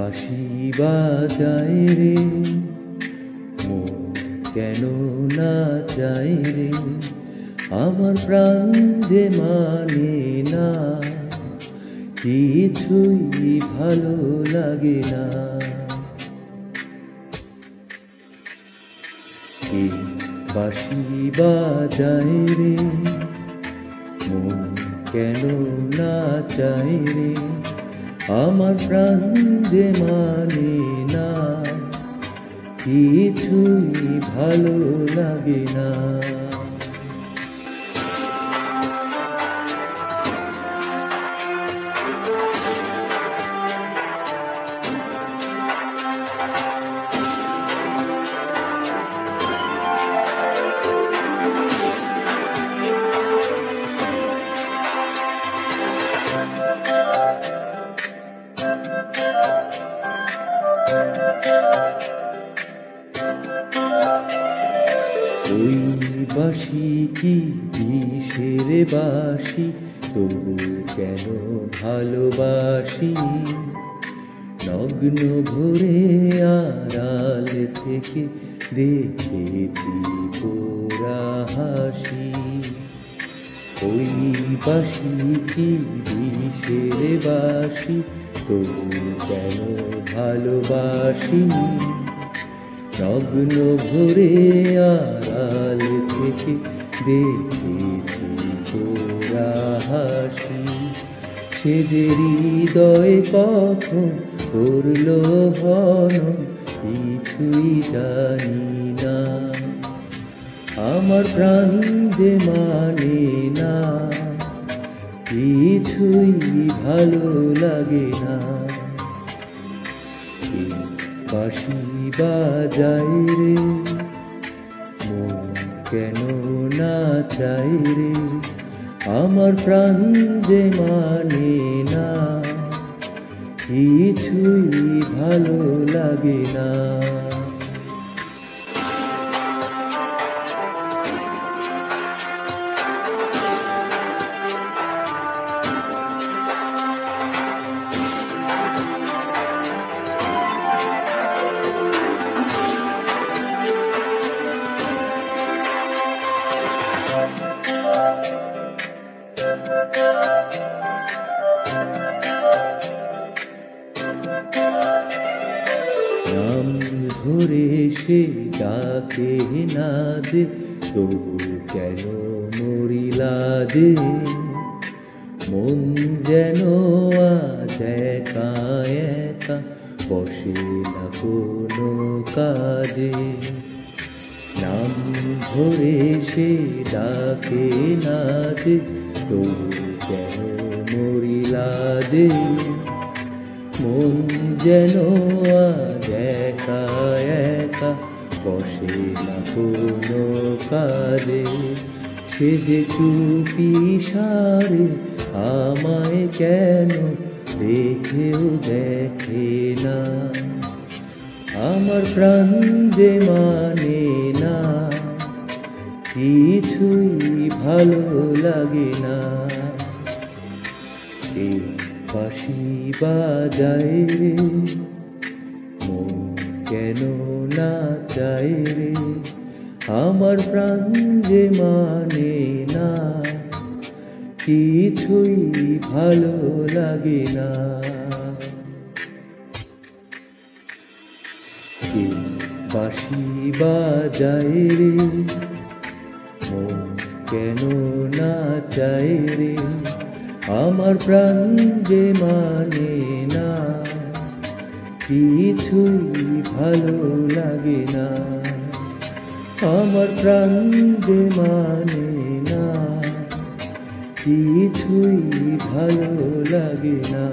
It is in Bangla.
বাঁশি বাজায় রে মন কেন না চায় রে, আমার প্রাণ যে মানে না, কিছুই ভালো লাগে না। কে বাঁশি বাজায় রে মন কেন না চায় রে, আমার প্রাণ যে মানে না, কিছুই ভালো লাগে না। ওই বাঁশি কি বিষের বাঁশি, তবু কেন ভালোবাসি। নগ্ন ভোরে আড়াল থেকে দেখেছি পোড়া হাসি। ওই বাঁশি কি বিষের বাঁশি, তবু কেন ভালোবাসি। নগ্ন ভোরে আড়াল থেকে দেখেছি তোরা হাসি। সে যে হৃদয় কখন করল হনন, কিছুই জানি না। আমার প্রাণ যে মানে না, কিছুই ভালো লাগে না। বাঁশি বাজায় রে মন কেন না চায় রে, আমার প্রাণ যে মানে না, কিছুই ভালো লাগে না। নাম ধরে সে ডাকে না যে, তবু কেন মরি লাজে। মন যেন আজ একা একা, বসে না কোনো কাজে। নাম ধরে সে ডাকে না যে, তবু কেন মরি লাজে। মন যেন আজ একা একা, বসে না কোনো কাজে। সে যে চুপি সারে আমায় কেন দেখেও দেখে না। আমার প্রাণ যে মানে না, কিছুই ভালো লাগে না। কে বাঁশি বাজায় রে মন কেন না চায় রে, আমার প্রাণ যে মানে না, কিছুই ভালো লাগে না। কে বাঁশি বাজায় রে মন কেন না চায় রে, আমার প্রাণ যে মানে না, কিছুই ভালো লাগে না। আমার প্রাণ যে মানে না, কিছুই ভালো লাগে না।